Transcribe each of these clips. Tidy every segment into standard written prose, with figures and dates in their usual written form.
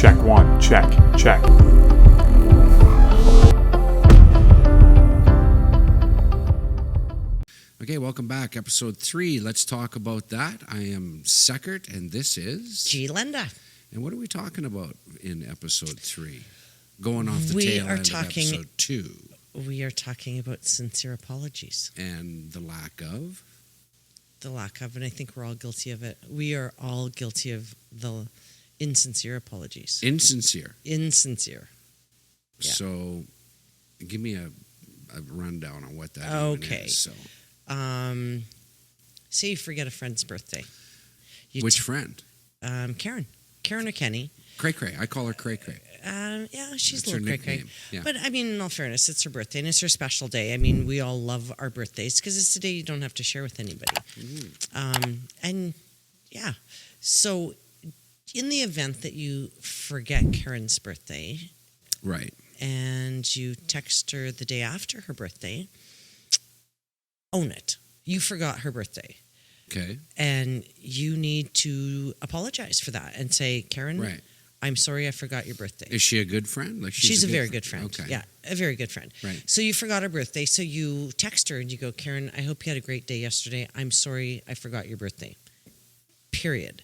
Check one, check. Okay, welcome back. Episode 3. Let's talk about that. I am Seckert, and this is G'lenda. And what are we talking about in episode 3? Going off the tail end of episode 2. We are talking about sincere apologies. And the lack of? And I think we're all guilty of it. We are all guilty of the insincere apologies. Insincere. Yeah. So, give me a rundown on what that even is. So. Say you forget a friend's birthday. Which friend? Karen or Kenny. Cray. I call her Cray. Yeah, she's That's a little cray. Yeah. But I mean, in all fairness, it's her birthday and it's her special day. I mean, we all love our birthdays because it's a day you don't have to share with anybody. And yeah, so in the event that you forget Karen's birthday, right, and you text her the day after her birthday, own it. You forgot her birthday. Okay. And you need to apologize for that and say, Karen, right. I'm sorry I forgot your birthday. Is she a good friend? Like she's a very good friend. Okay. Yeah, a very good friend. Right. So you forgot her birthday. So you text her and you go, Karen, I hope you had a great day yesterday. I'm sorry I forgot your birthday. Period.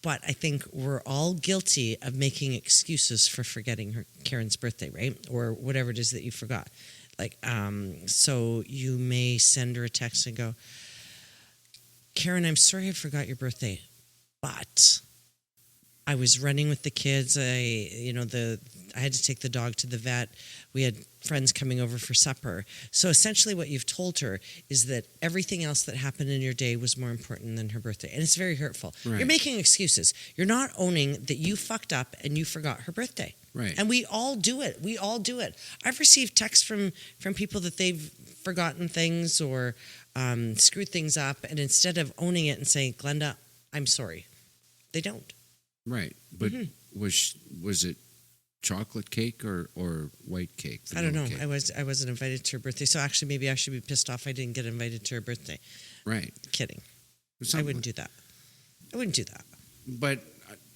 But I think we're all guilty of making excuses for forgetting Karen's birthday, right? Or whatever it is that you forgot. Like, so you may send her a text and go, Karen, I'm sorry I forgot your birthday, but I was running with the kids. I had to take the dog to the vet. We had friends coming over for supper. So essentially what you've told her is that everything else that happened in your day was more important than her birthday. And it's very hurtful. Right. You're making excuses. You're not owning that you fucked up and you forgot her birthday. Right. And we all do it. I've received texts from people that they've forgotten things or screwed things up. And instead of owning it and saying, Glenda, I'm sorry, they don't. Right, but was it chocolate cake or white cake? I don't know. Cake? I wasn't invited to her birthday, so actually maybe I should be pissed off I didn't get invited to her birthday. Right. Kidding. I wouldn't do that. But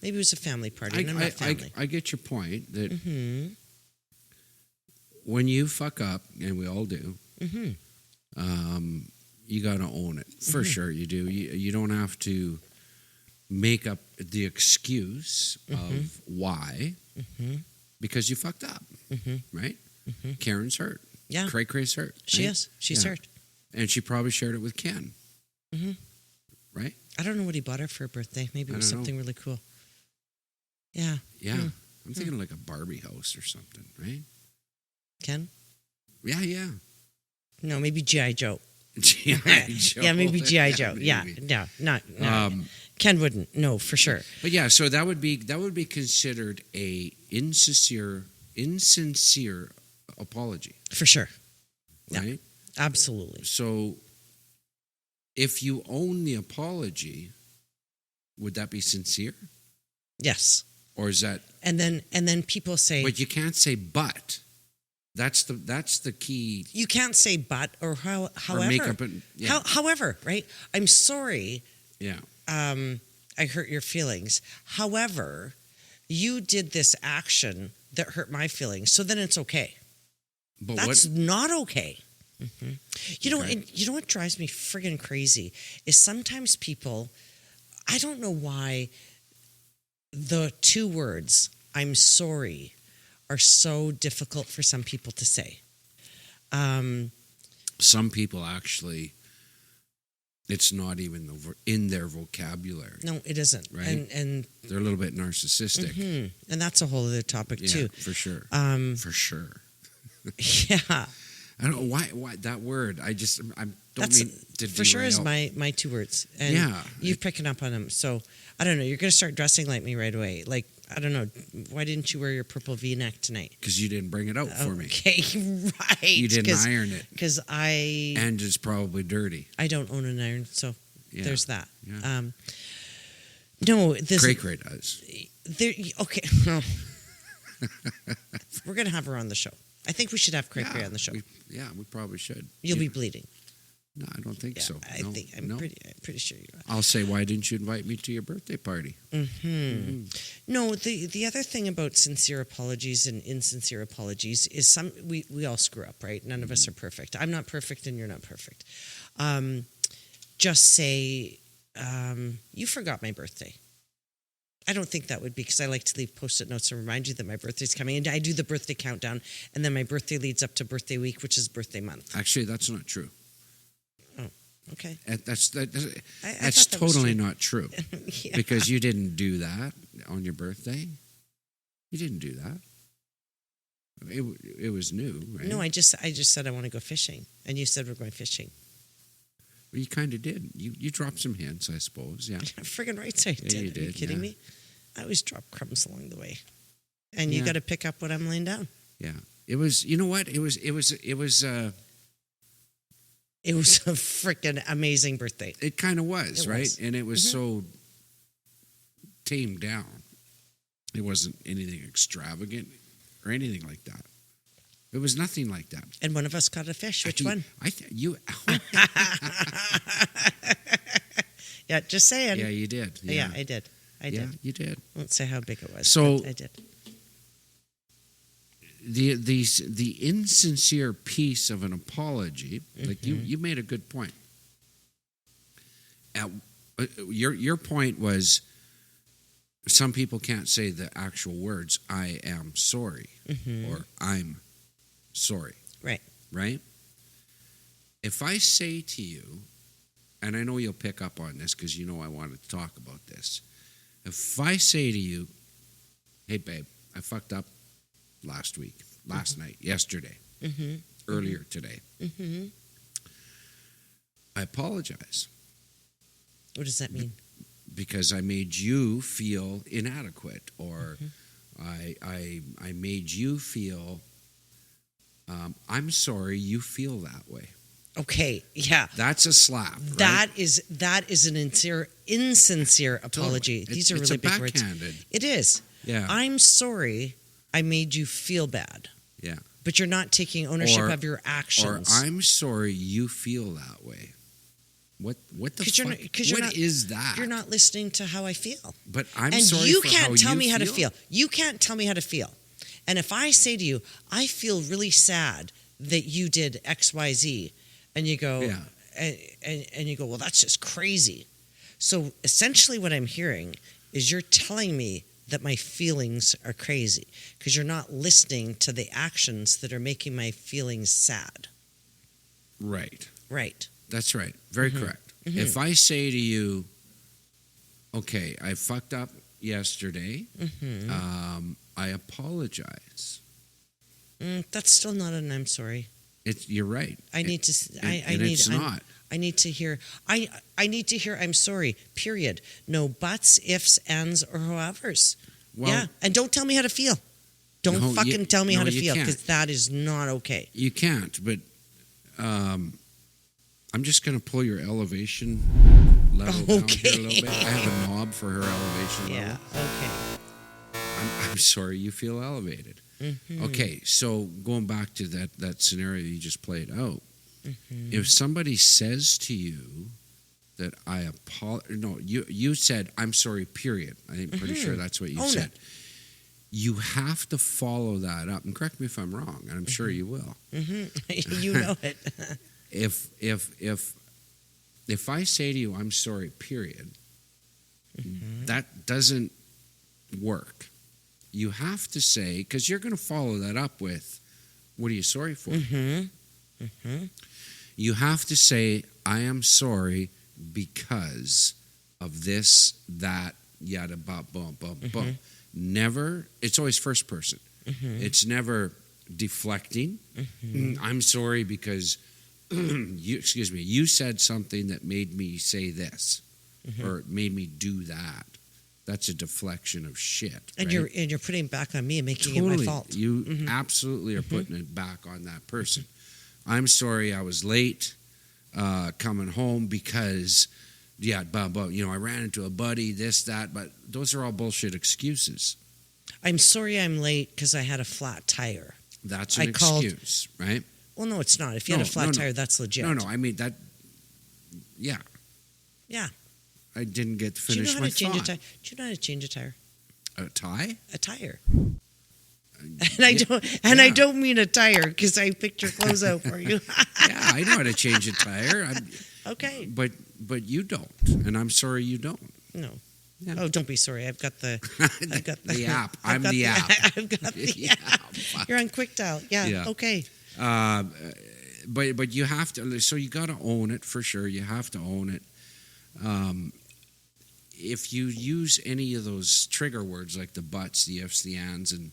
maybe it was a family party. And I'm not family. I get your point that when you fuck up, and we all do, you got to own it for sure. You do. You don't have to make up the excuse of why, because you fucked up, right? Karen's hurt. Yeah. Cray's hurt. She right? is. She's hurt. And she probably shared it with Ken. Right? I don't know what he bought her for her birthday. Maybe it was something really cool. Yeah. Yeah. I'm thinking like a Barbie house or something, right? Ken? Yeah. No, maybe G.I. Joe. G.I. Joe. Yeah, maybe G.I. Joe. Yeah. No. Ken wouldn't. No, for sure. But yeah, so that would be considered a insincere apology. For sure. Right? Yeah, absolutely. So if you own the apology, would that be sincere? Yes. Or is that And then people say, but you can't say but. That's the key. You can't say but or however. Or make up however, right? I'm sorry. Yeah. I hurt your feelings. However, you did this action that hurt my feelings. So then it's okay. But that's not okay. You know, Okay. and you know what drives me friggin' crazy is sometimes people, I don't know why the two words, I'm sorry, are so difficult for some people to say. Some people actually, it's not even in their vocabulary. No, it isn't. Right? And they're a little bit narcissistic. And that's a whole other topic too. For sure. For sure. Yeah. I don't know why that word. I don't mean to for sure is derail. my two words. And you're picking up on them. So I don't know. You're going to start dressing like me right away. Like, I don't know. Why didn't you wear your purple V-neck tonight? Because you didn't bring it out for me. Okay, right. You didn't iron it. Because and it's probably dirty. I don't own an iron, so there's that. Yeah. No, this Cray does. Okay. We're going to have her on the show. I think we should have Cray on the show. We probably should. You'll be bleeding. No, I don't think so. I'm pretty sure you're right. I'll say, why didn't you invite me to your birthday party? No, the other thing about sincere apologies and insincere apologies is we all screw up, right? None of us are perfect. I'm not perfect and you're not perfect. Just say, you forgot my birthday. I don't think that would be, because I like to leave Post-it notes and remind you that my birthday's coming. And I do the birthday countdown, and then my birthday leads up to birthday week, which is birthday month. Actually, that's not true. Oh, okay. That's that totally was not true. Yeah. Because you didn't do that on your birthday. You didn't do that. It was new, right? No, I just said I want to go fishing, and you said we're going fishing. Well, you kind of did. You dropped some hints, I suppose. Yeah. Friggin' right, I did. you did. Are you kidding me? I always drop crumbs along the way, and you got to pick up what I'm laying down. Yeah. It was. You know what? It was. It was a freaking amazing birthday. It kind of was, right? Was. And it was so tamed down. It wasn't anything extravagant or anything like that. It was nothing like that. And one of us caught a fish. Which one? Yeah, just saying. Yeah, you did. Yeah, I did. Yeah, you did. I won't say how big it was. So I did. The insincere piece of an apology, like you made a good point. Your point was, some people can't say the actual words "I am sorry" or "I'm sorry." Right? If I say to you, and I know you'll pick up on this because you know I wanted to talk about this. If I say to you, "Hey, babe, I fucked up last night, yesterday, earlier today. I apologize." What does that mean? Because I made you feel inadequate, or I made you feel, I'm sorry you feel that way. Okay, yeah. That's a slap, right? That is an insincere apology. Totally. These are it's really big backhanded. words. It is. Yeah. I'm sorry I made you feel bad. Yeah. But you're not taking ownership of your actions. Or I'm sorry you feel that way. What the fuck? What is that? You're not listening to how I feel. But I'm and sorry you for can't how tell you me how to feel. feel. You can't tell me how to feel. And if I say to you, I feel really sad that you did X, Y, Z, and you go, and you go, well, that's just crazy. So essentially what I'm hearing is you're telling me that my feelings are crazy because you're not listening to the actions that are making my feelings sad. Right. Right. That's right. Very correct. If I say to you, okay, I fucked up yesterday, I apologize. That's still not an I'm sorry. You're right. I need to. It's not. I need to hear. I need to hear. I'm sorry. Period. No buts, ifs, ands, or however's. Well, yeah, and don't tell me how to feel. Don't tell me how to feel, because that is not okay. You can't. But I'm just going to pull your elevation level down here a little bit. I have a knob for her elevation level. Yeah. Okay. I'm sorry you feel elevated. Okay, so going back to that scenario you just played out, if somebody says to you that you said, I'm sorry, period. I'm pretty sure that's what you said. You have to follow that up, and correct me if I'm wrong, and I'm sure you will. You know it. If I say to you, I'm sorry, period, that doesn't work. You have to say, because you're going to follow that up with, what are you sorry for? You have to say, I am sorry because of this, that, yada, boom. Never, it's always first person. It's never deflecting. I'm sorry because you said something that made me say this or made me do that. That's a deflection of shit. And right? you're putting it back on me and making it my fault. You absolutely are putting it back on that person. I'm sorry I was late coming home because, I ran into a buddy, this, that, but those are all bullshit excuses. I'm sorry I'm late because I had a flat tire. That's an excuse, right? Well, no, it's not. If you had a flat tire, that's legit. No, I mean, Yeah. Yeah. I didn't get to Do you finish know how my to change a thought. tire? Do you know how to change a tire? A tie? A tire. And I don't mean a tire because I picked your clothes out for you. Yeah, I know how to change a tire. Okay. But you don't, and I'm sorry you don't. No. Yeah. Oh, don't be sorry. I've got the the app. I've I'm got the app. I've got the app. You're on Quick Dial. Yeah. Okay. But you have to. So you got to own it for sure. You have to own it. If you use any of those trigger words like the buts, the ifs, the ands, and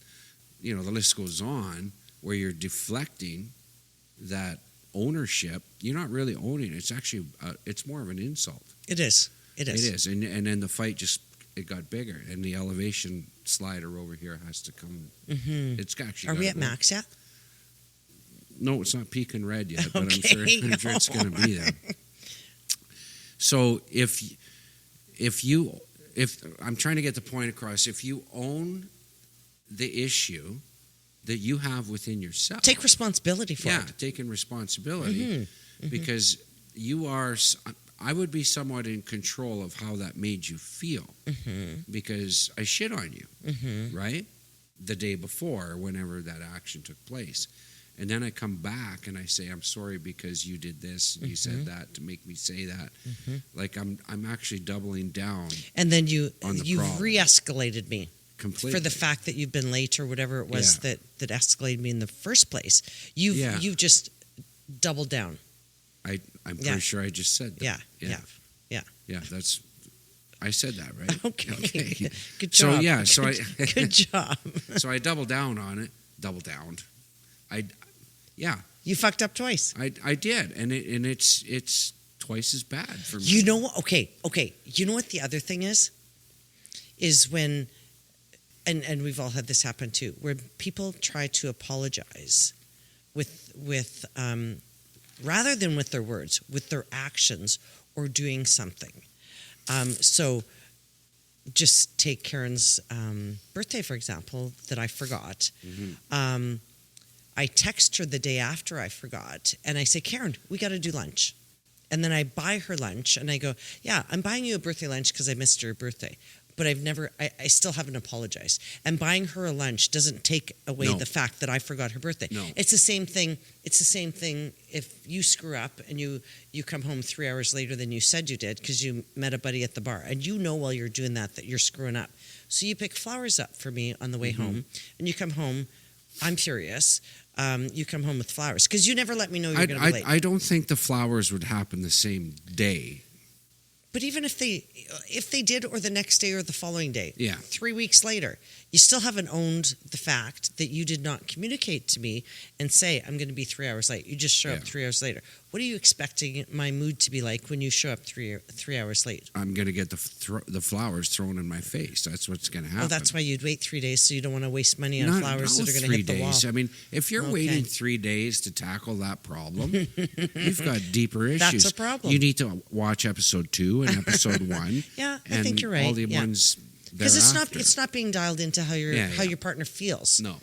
the list goes on, where you're deflecting that ownership, you're not really owning it. It's actually it's more of an insult. It is. It is, and then the fight it got bigger, and the elevation slider over here has to come. Mm-hmm. It's actually. Are we at max yet? No, it's not peaking red yet, but Okay. I'm sure it's going to be there. So if I'm trying to get the point across, if you own the issue that you have within yourself, take responsibility for it. Yeah, taking responsibility, because you are. I would be somewhat in control of how that made you feel, because I shit on you, right? The day before, whenever that action took place. And then I come back and I say, I'm sorry because you did this, and you said that to make me say that. Like I'm actually doubling down. And then you problem. re-escalated me Completely. for the fact that you've been late or whatever it was that escalated me in the first place. You just doubled down. I'm pretty sure I just said that. Yeah, that's. I said that, right? Okay. Good So job. Good job. So I doubled down on it. Double downed. You fucked up twice. I did, and it's twice as bad for me. You know what? Okay. You know what the other thing is when, and we've all had this happen too, where people try to apologize with rather than with their words, with their actions or doing something. So just take Karen's birthday, for example, that I forgot. I text her the day after I forgot, and I say, Karen, we got to do lunch. And then I buy her lunch, and I go, yeah, I'm buying you a birthday lunch because I missed your birthday. But I still haven't apologized. And buying her a lunch doesn't take away the fact that I forgot her birthday. No. It's the same thing. It's the same thing if you screw up and you come home 3 hours later than you said you did because you met a buddy at the bar. And you know while you're doing that you're screwing up. So you pick flowers up for me on the way home, and you come home. I'm furious. You come home with flowers because you never let me know you're going to be late. I don't think the flowers would happen the same day. But even if they did, or the next day or the following day, 3 weeks later, you still haven't owned the fact that you did not communicate to me and say, I'm going to be 3 hours late. You just show up 3 hours later. What are you expecting my mood to be like when you show up three hours late? I'm going to get the flowers thrown in my face. That's what's going to happen. Oh, that's why you'd wait 3 days, so you don't want to waste money on flowers that are going to hit the wall. I mean, if you're waiting 3 days to tackle that problem, you've got deeper issues. That's a problem. You need to watch episode 2 and episode 1. I think you're right. All the ones because it's not being dialed into how your partner feels. No.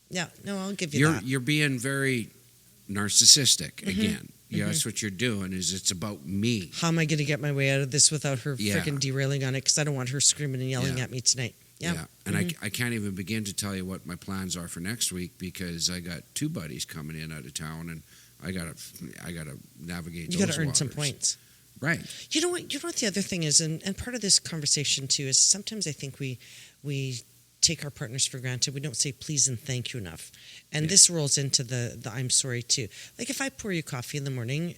Yeah. No, I'll give you that. You're being very narcissistic again. That's what you're doing. It's about me. How am I going to get my way out of this without her freaking derailing on it? Because I don't want her screaming and yelling at me tonight. Yeah. And I can't even begin to tell you what my plans are for next week because I got 2 buddies coming in out of town, and I gotta navigate. You got to earn some points. Right. You know what the other thing is, and part of this conversation too is sometimes I think we take our partners for granted. We don't say please and thank you enough. And this rolls into the I'm sorry too. Like if I pour you coffee in the morning,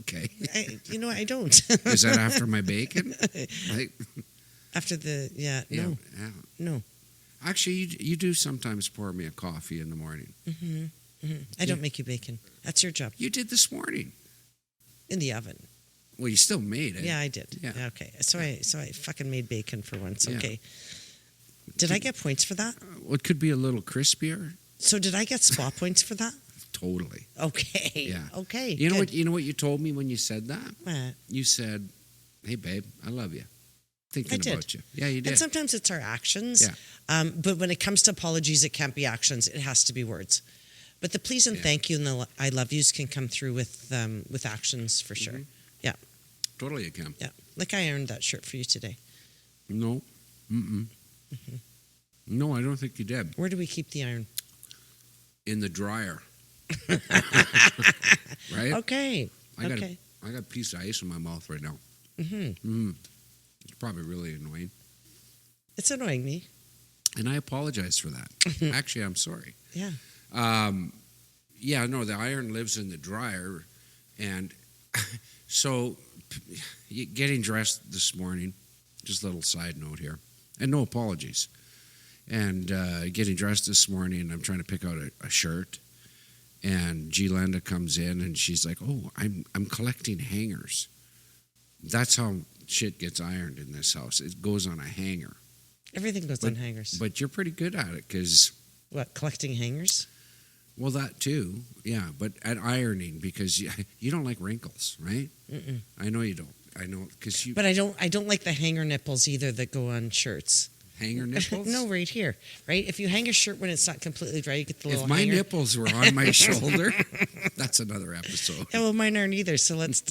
okay. I don't. Is that after my bacon? After the no. Actually, you do sometimes pour me a coffee in the morning. I don't make you bacon. That's your job. You did this morning. In the oven. Well, you still made it. Yeah, I did. Yeah. Okay. So I fucking made bacon for once. Okay. Did I get points for that? Well, it could be a little crispier. So did I get spa points for that? Totally. Okay. Yeah. Okay. You know what? You know what you told me when you said that? What? You said, "Hey, babe, I love you." Thinking about you. Yeah, you did. And sometimes it's our actions. Yeah. But when it comes to apologies, it can't be actions. It has to be words. But the please and Yeah. thank you and the I love yous can come through with actions for sure. Yeah. Totally, it can. Yeah. Like I ironed that shirt for you today. No. No, I don't think you did. Where do we keep the iron? In the dryer. Right? Okay. I got Okay. I got a piece of ice in my mouth right now. It's probably really annoying. It's annoying me. And I apologize for that. Actually, I'm sorry. Yeah. Yeah, no, the iron lives in the dryer. And so getting dressed this morning, just a little side note here, and no apologies. And getting dressed this morning, I'm trying to pick out a shirt. And G'lenda comes in and she's like, "Oh, I'm collecting hangers." That's how shit gets ironed in this house. It goes on a hanger. Everything goes on hangers. But you're pretty good at it because, What, collecting hangers? well, that too, yeah. But at ironing, because you don't like wrinkles, right? Mm-mm. I know you don't. I know because you But I don't like the hanger nipples either that go on shirts. hanger nipples. No, right here. Right? If you hang a shirt when it's not completely dry, you get the little If my hanger. nipples were on my shoulder, that's another episode. Yeah, well, mine aren't either. So let's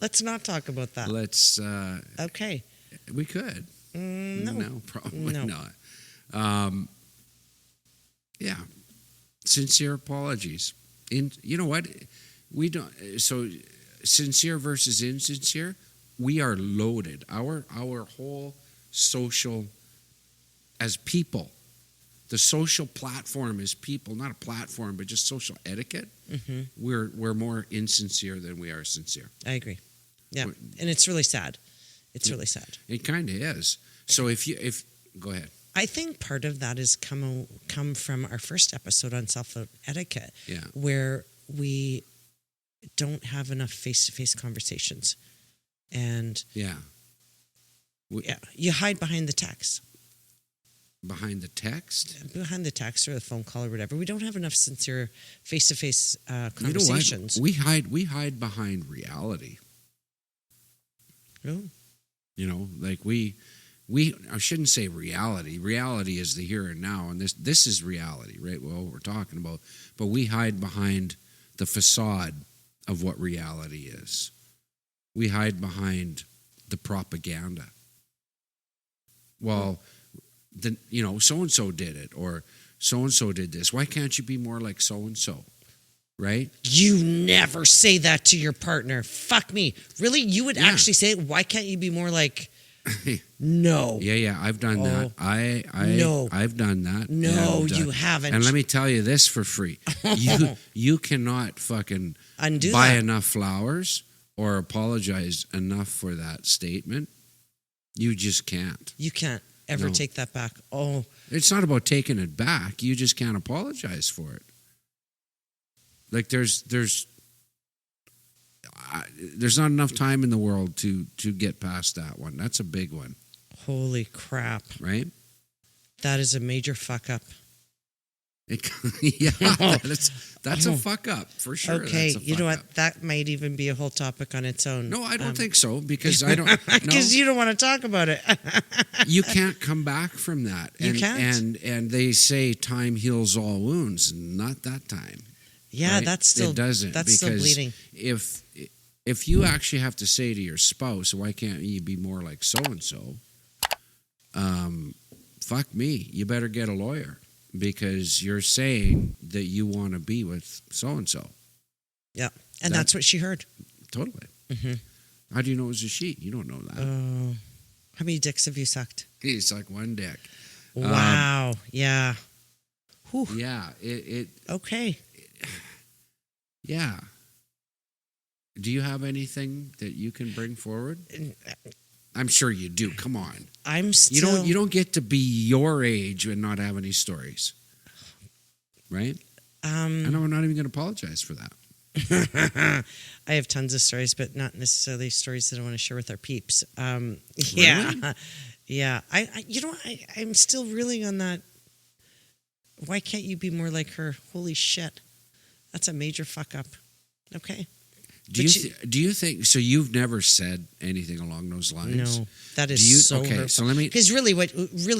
let's not talk about that. Let's. Okay. We could. No. No, probably No. not. Yeah, sincere apologies. You know what? We don't. So, sincere versus insincere. We are loaded. Our whole social, as people, the social platform is people. Not a platform, but just social etiquette. Mm-hmm. We're more insincere than we are sincere. I agree. Yeah, and it's really sad. It's really sad. It kind of is. So if go ahead. I think part of that has come from our first episode on self-etiquette, Yeah. where we don't have enough face-to-face conversations. And Yeah. yeah, you hide behind the text. Behind the text? Behind the text or the phone call or whatever. We don't have enough sincere face-to-face conversations. You know what? We hide behind reality. Oh. You know, like we I shouldn't say reality. Reality is the here and now, and this is reality, right? Well, we're talking about, but we hide behind the facade of what reality is. We hide behind the propaganda. Well, so and so did it, or so and so did this. Why can't you be more like so and so? Right? You never say that to your partner. Fuck me. Really? You would Yeah. actually say it? Why can't you be more like... No. Yeah, I've done that. No. I've done that. No, And, you haven't. And let me tell you this for free. You cannot fucking Undo buy that. enough flowers or apologize enough for that statement. You just can't. You can't ever No. take that back. Oh, It's not about taking it back. You just can't apologize for it. Like there's not enough time in the world to get past that one. That's a big one, holy crap. right? That is a major fuck up. Yeah, that's a fuck up for sure. Okay, That's a you know fuck what? up. That might even be a whole topic on its own. No, I don't think so because I don't. Because No, you don't want to talk about it. you can't come back from that. You can't. And they say time heals all wounds. Not that time. Yeah, right? that's still it doesn't. That's still because bleeding. If you actually have to say to your spouse, "Why can't you be more like so and so?" Fuck me. You better get a lawyer because you're saying that you want to be with so and so. Yeah, and that's what she heard. Totally. Mm-hmm. How do you know it was a she? You don't know that. How many dicks have you sucked? It's like one dick. Wow. Yeah. Whew. Yeah. It. Okay. Yeah. Do you have anything that you can bring forward? I'm sure you do. Come on. I'm still... You don't get to be your age and not have any stories. Right? I know I'm not even going to apologize for that. I have tons of stories, but not necessarily stories that I want to share with our peeps. Really? Yeah. I'm still reeling on that. Why can't you be more like her? Holy shit. That's a major fuck up. Okay. Do you think so? You've never said anything along those lines. No, that is so okay, hurtful. so let me. Because really,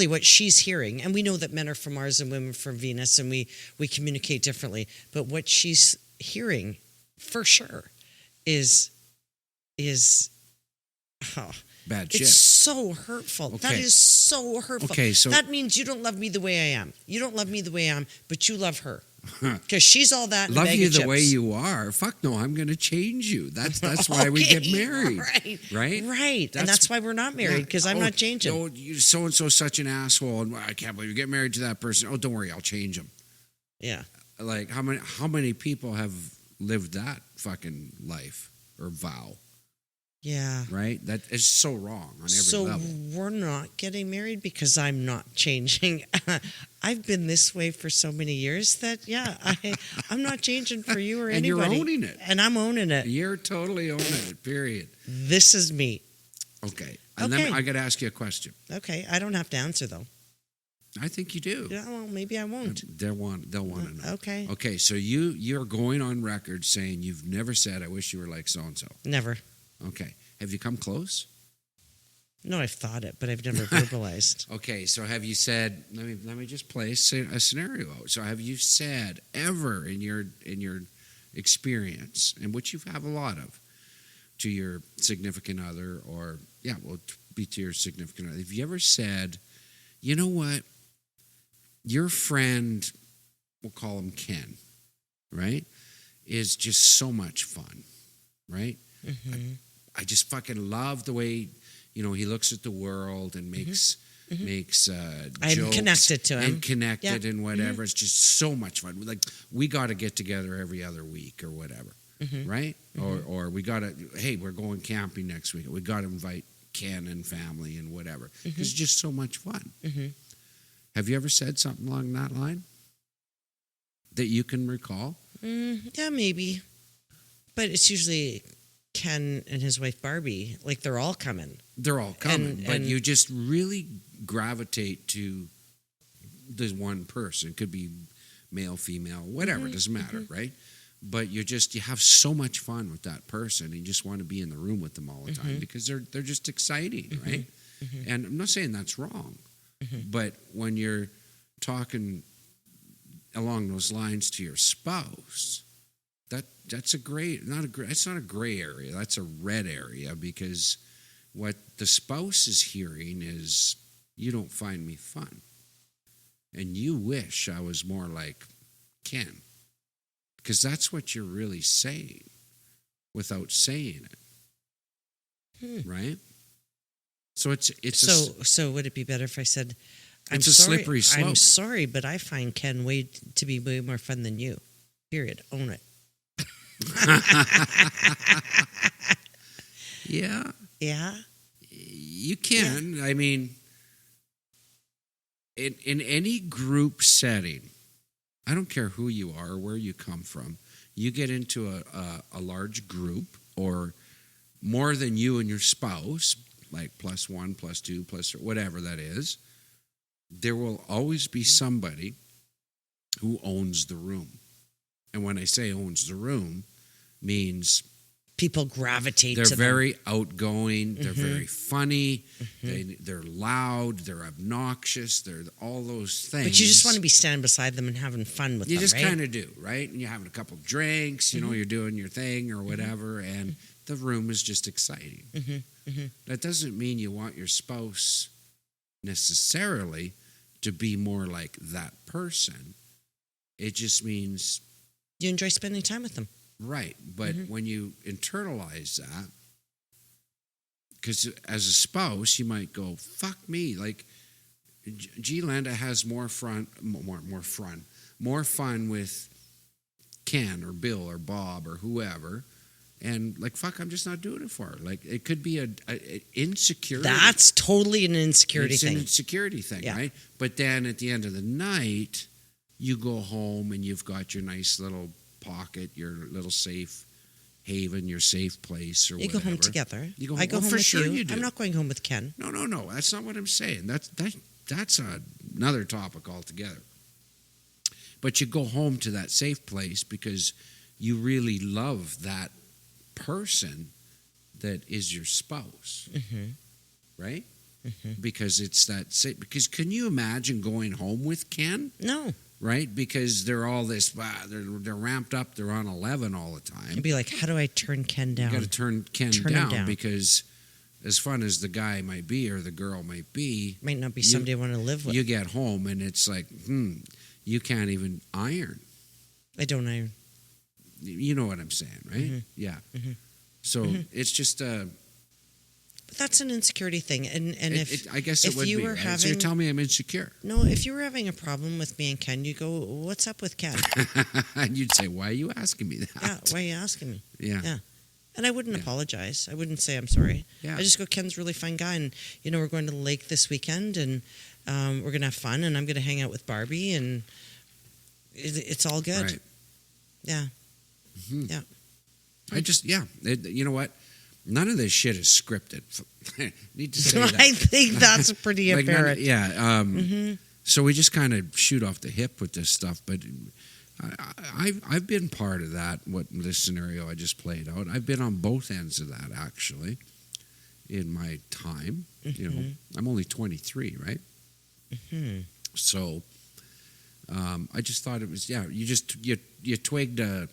what she's hearing, and we know that men are from Mars and women from Venus, and we communicate differently. But what she's hearing, for sure, is Bad shit. it's so hurtful. Okay. That is so hurtful. Okay, so that means you don't love me the way I am. You don't love me the way I am, but you love her. Because she's all that. love you the way you are. Fuck no, I'm going to change you. That's why we get married, right? And that's why we're not married, because I'm not changing. Oh, so and so such an asshole, and I can't believe you get married to that person. Oh, don't worry, I'll change him. Yeah. Like how many people have lived that fucking life or vow? Yeah. Right? That is so wrong on every level. So we're not getting married because I'm not changing. I've been this way for so many years that, I'm not changing for you or and anybody. you're owning it. And I'm owning it. You're totally owning it, period. This is me. Okay. And then I got to ask you a question. Okay. I don't have to answer, though. I think you do. Yeah, well, maybe I won't. They'll want to know. Okay. Okay, so you're going on record saying you've never said, I wish you were like so-and-so. Never. Okay. Have you come close? No, I've thought it, but I've never verbalized. Okay, so have you said? Let me just play a scenario out. So have you said ever in your experience, and which you have a lot of, to your significant other, or be to your significant other? Have you ever said, you know what, your friend, we'll call him Ken, right, is just so much fun, right? Mm-hmm. I just fucking love the way, he looks at the world and makes jokes. I'm connected to him. And connected and whatever. It's just so much fun. Like, we got to get together every other week or whatever, right? Or we got to, hey, we're going camping next week. We got to invite Ken and family and whatever. It's just so much fun. Have you ever said something along that line that you can recall? Yeah, maybe. But it's usually Ken and his wife Barbie. Like, they're all coming. They're all coming. But you just really gravitate to this one person. It could be male, female, whatever. It doesn't matter, right? But you have so much fun with that person. And you just want to be in the room with them all the time because they're just exciting, right? And I'm not saying that's wrong. But when you're talking along those lines to your spouse, that's it's not a gray area. That's a red area, because what the spouse is hearing is, you don't find me fun. And you wish I was more like Ken. Because that's what you're really saying without saying it. Right? So So would it be better if I said, it's a slippery slope. I'm sorry, but I find Ken to be way more fun than you. Period. Own it. Yeah. Yeah. You can. I mean, in any group setting, I don't care who you are or where you come from, you get into a large group, or more than you and your spouse, like +1, +2, +3, whatever that is, there will always be somebody who owns the room. And when I say owns the room, means people gravitate to them. They're very outgoing. They're very funny. They're loud. They're obnoxious. They're all those things. But you just want to be standing beside them and having fun with them, You just right? kind of do, right? And you're having a couple of drinks. You're doing your thing or whatever, and the room is just exciting. That doesn't mean you want your spouse necessarily to be more like that person. It just means you enjoy spending time with them. Right, but when you internalize that, because as a spouse, you might go, fuck me, like, G'lenda has more fun with Ken or Bill or Bob or whoever, and like, fuck, I'm just not doing it for her. Like, it could be an insecurity. That's totally an insecurity thing. It's an insecurity thing, right? But then at the end of the night, you go home and you've got your nice little pocket, your little safe haven, your safe place, or whatever. You go home together. I go home for sure. You do. I'm not going home with Ken. No. That's not what I'm saying. That's another topic altogether. But you go home to that safe place because you really love that person that is your spouse, right? Mm-hmm. Because it's because can you imagine going home with Ken? No. Right? Because they're all this, they're ramped up, they're on 11 all the time. It'd be like, how do I turn Ken down? You got to turn Ken Turn him down. because as fun as the guy might be or the girl might be, Might not be somebody I want to live with. you get home and it's like, you can't even iron. I don't iron. You know what I'm saying, right? Mm-hmm. Yeah. Mm-hmm. So it's just But that's an insecurity thing. And I guess it if would you be. were Right? So having- you're telling me I'm insecure. No, if you were having a problem with me and Ken, you go, what's up with Ken? And you'd say, why are you asking me that? Yeah, why are you asking me? Yeah. Yeah. And I wouldn't Yeah. apologize. I wouldn't say I'm sorry. Yeah. I just go, Ken's a really fun guy. And, we're going to the lake this weekend and we're going to have fun and I'm going to hang out with Barbie and it's all good. Right. Yeah. Mhm. Yeah. You know what? None of this shit is scripted. I need to say that. I think that's pretty Like apparent. So we just kind of shoot off the hip with this stuff, but I've been part of that. What this scenario I just played out, I've been on both ends of that actually. In my time, I'm only 23, right? Mm-hmm. So I just thought it was you twigged a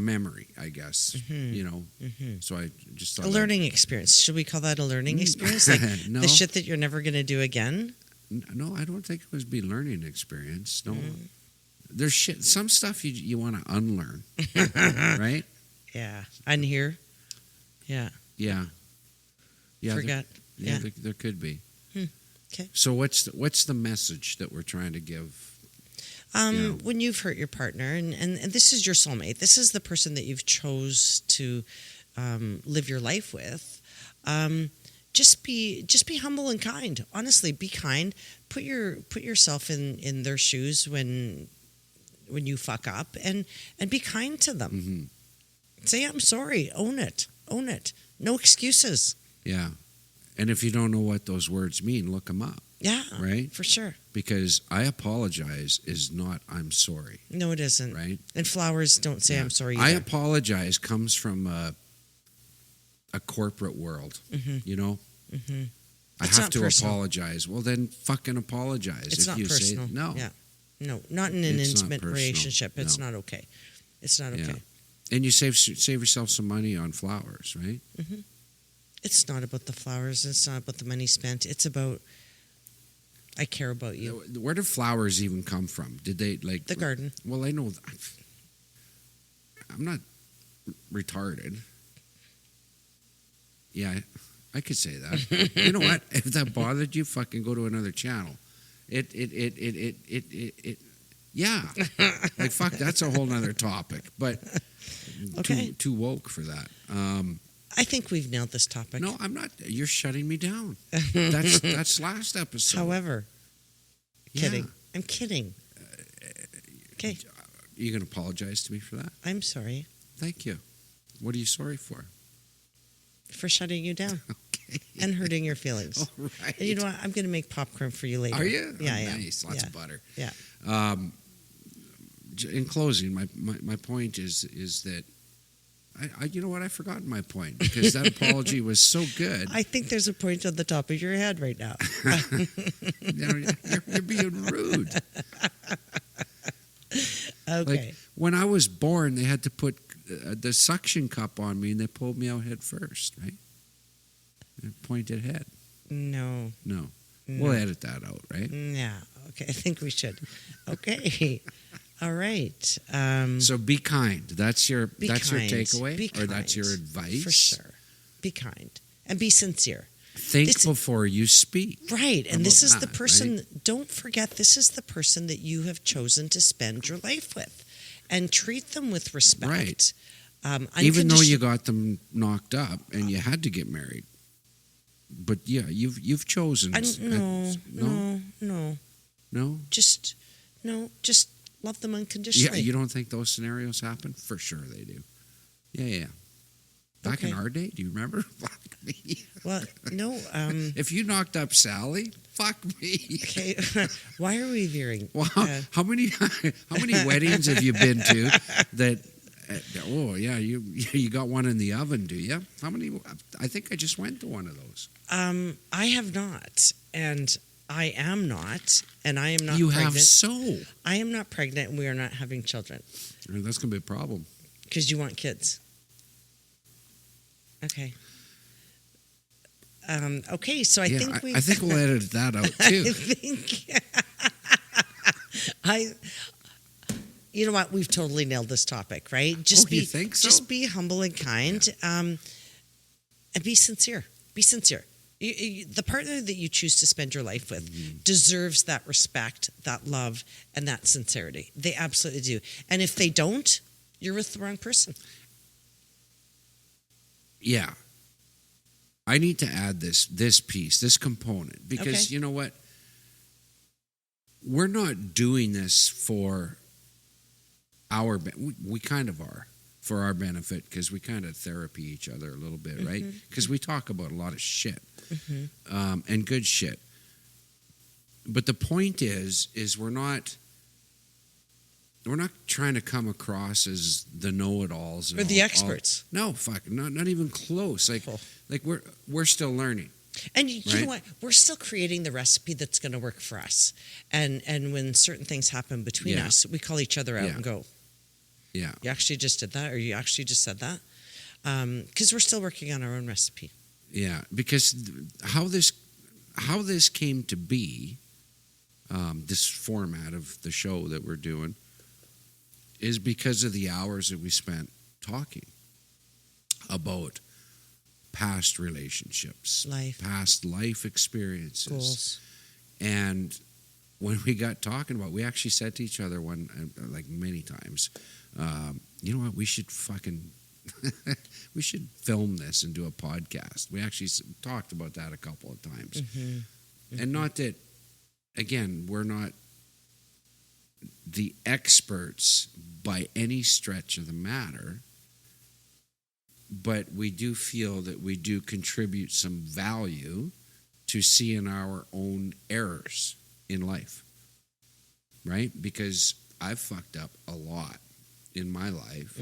memory, I guess. So I just thought A learning experience. Should we call that a learning experience? Like No. the shit that you're never going to do again? No, I don't think it was be learning experience. No, there's shit. Some stuff you want to unlearn, right? Yeah. Unhear? Yeah. Yeah. Forget. Yeah, Yeah. there could be. Okay. So what's the message that we're trying to give? When you've hurt your partner, and this is your soulmate, this is the person that you've chose to live your life with. Just be humble and kind. Honestly, be kind. Put yourself in their shoes when you fuck up, and be kind to them. Mm-hmm. Say I'm sorry. Own it. No excuses. Yeah, and if you don't know what those words mean, look them up. Yeah, right, for sure. Because I apologize is not I'm sorry. No, it isn't. Right, and flowers don't say I'm sorry either. I apologize comes from a corporate world. Mm-hmm. I have to apologize. Well, then fucking apologize. It's if not you personal. Say no. Yeah. No, not in an It's not intimate personal. relationship. It's No. not okay. It's not okay. Yeah. And you save yourself some money on flowers, right? Mm-hmm. It's not about the flowers. It's not about the money spent. It's about I care about you. Where did flowers even come from? Did they like The garden? Well, I know. I'm not retarded. Yeah, I could say that. You know what? If that bothered you, fucking go to another channel. Yeah. Like fuck, that's a whole nother topic. But Okay. too woke for that. I think we've nailed this topic. No, I'm not. You're shutting me down. That's last episode. However, Yeah. kidding. I'm kidding. Okay. You gonna apologize to me for that? I'm sorry Thank you. What are you sorry for? for shutting you down Okay. and hurting your feelings. All right. And you know what? I'm going to make popcorn for you later. Are you? Yeah, Oh, yeah. nice. Lots Yeah. of butter. Yeah. In closing, my point is that I you know what, I forgot my point because that apology was so good. I think there's a point on the top of your head right now. You're being rude. Okay. Like when I was born, they had to put the suction cup on me and they pulled me out head first, right? Pointed head. No. No. No. We'll edit that out, right? Yeah. Okay. I think we should. Okay. All right. So be kind. That's your Be your kind. takeaway, Be or that's your kind. advice. For sure. Be kind and be sincere. Think This- before you speak. Right. How And this about is the that, person, don't forget, this is the person that you have chosen to spend your life with. And treat them with respect. Right. Even though you got them knocked up and you had to get married. But yeah, you've chosen. No. Just love them Yeah, unconditionally. you don't think those scenarios happen? For sure they do. Yeah. Back in Okay. our day, do you remember? Fuck me. Well, no. If you knocked up Sally, fuck me. Okay. Why are we veering? Well, how many weddings have you been to that Oh yeah, you got one in the oven, do you? How many? I think I just went to one of those. I have not, and I am not, and I am not You pregnant. have so. I am not pregnant, and we are not having children. That's gonna be a problem. Because you want kids. Okay. Okay, so I think I think we'll edit that out too. You know what? We've totally nailed this topic, right? You think so? Just be humble and kind, and be sincere. Be sincere. The partner that you choose to spend your life with deserves that respect, that love, and that sincerity. They absolutely do. And if they don't, you're with the wrong person. Yeah. I need to add this piece, this component, because you know what? We're not doing this for we kind of are, for our benefit, because we kind of therapy each other a little bit, right? Because we talk about a lot of shit, and good shit. But the point is we're not trying to come across as the know-it-alls Or the experts. No, fuck, not even close. Like we're still learning. And you know what? We're still creating the recipe that's going to work for us. And when certain things happen between us, we call each other out and go, yeah, you actually just did that, or you actually just said that. Because we're still working on our own recipe. Yeah, because how this came to be, this format of the show that we're doing, is because of the hours that we spent talking about past relationships, past life experiences, goals. And when we got talking about, we actually said to each other many times, you know what, we should we should film this and do a podcast. We actually talked about that a couple of times. And not that, again, we're not the experts by any stretch of the matter, but we do feel that we do contribute some value to seeing our own errors in life, right? Because I've fucked up a lot in my life,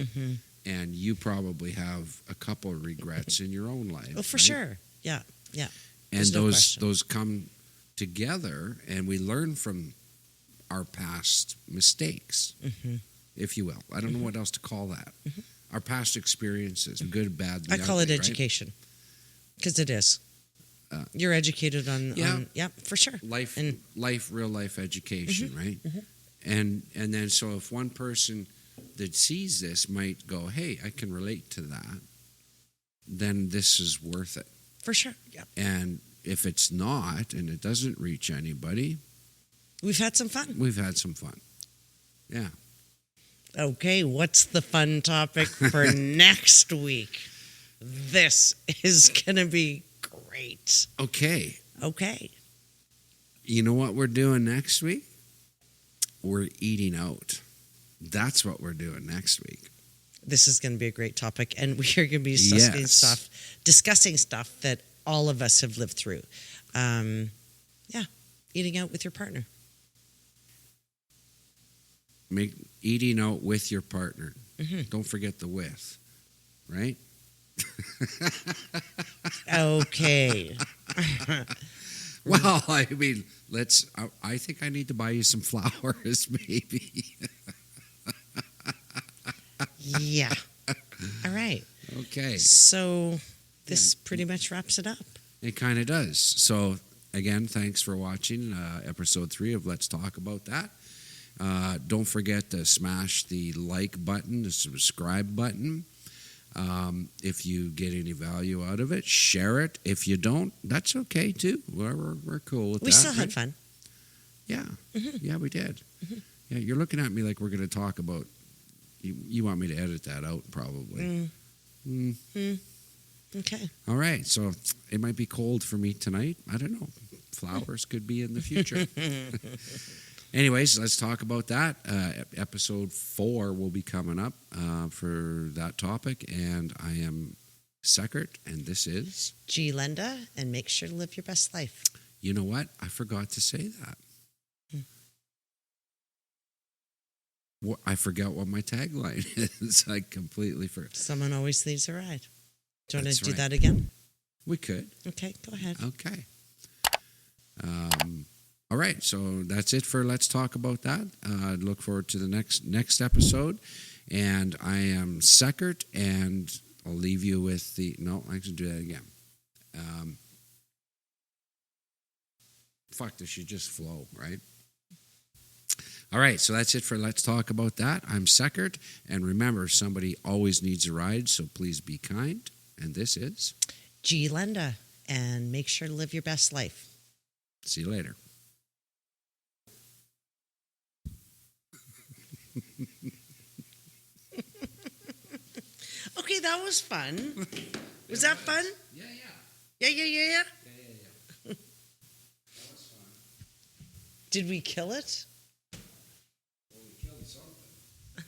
and you probably have a couple of regrets in your own life. Oh, for sure. Yeah. And those come together, and we learn from our past mistakes, if you will. I don't know what else to call that. Our past experiences, good, bad, the I call ugly, it education, because it is. You're educated on for sure. Real life education, right? And then so if one person that sees this might go, hey, I can relate to that, then this is worth it. For sure, yeah. And if it's not, and it doesn't reach anybody, we've had some fun. Yeah. Okay, what's the fun topic for next week? This is going to be great. Okay. You know what we're doing next week? We're eating out. That's what we're doing next week. This is going to be a great topic, and we are going to be discussing stuff that all of us have lived through. Eating out with your partner. Eating out with your partner. Don't forget the with, right? Okay. Well, I mean, I think I need to buy you some flowers, maybe. Yeah. All right. Okay. So this pretty much wraps it up. It kind of does. So, again, thanks for watching episode 3 of Let's Talk About That. Don't forget to smash the like button, the subscribe button. If you get any value out of it, share it. If you don't, that's okay too. We're cool with that. We still had fun. Yeah. Yeah, we did. Yeah, you're looking at me like we're going to talk about. You want me to edit that out, probably. Okay. All right. So it might be cold for me tonight. I don't know. Flowers could be in the future. Anyways, let's talk about that. Episode 4 will be coming up for that topic. And I am Seckert, and this is G'lenda, and make sure to live your best life. You know what? I forgot to say that. I forgot what my tagline is. I completely forgot. Someone always needs a ride. Do you want That's to do right. that again? We could. Okay, go ahead. Okay. All right. So that's it for Let's Talk About That. Look forward to the next episode. And I am Seckert, and I'll leave you with no, I can do that again. This should just flow, right? All right, so that's it for Let's Talk About That. I'm Seckert, and remember, somebody always needs a ride, so please be kind. And this is G'lenda, and make sure to live your best life. See you later. Okay, that was fun. Was that fun? Yeah. Yeah. That was fun. Did we kill it?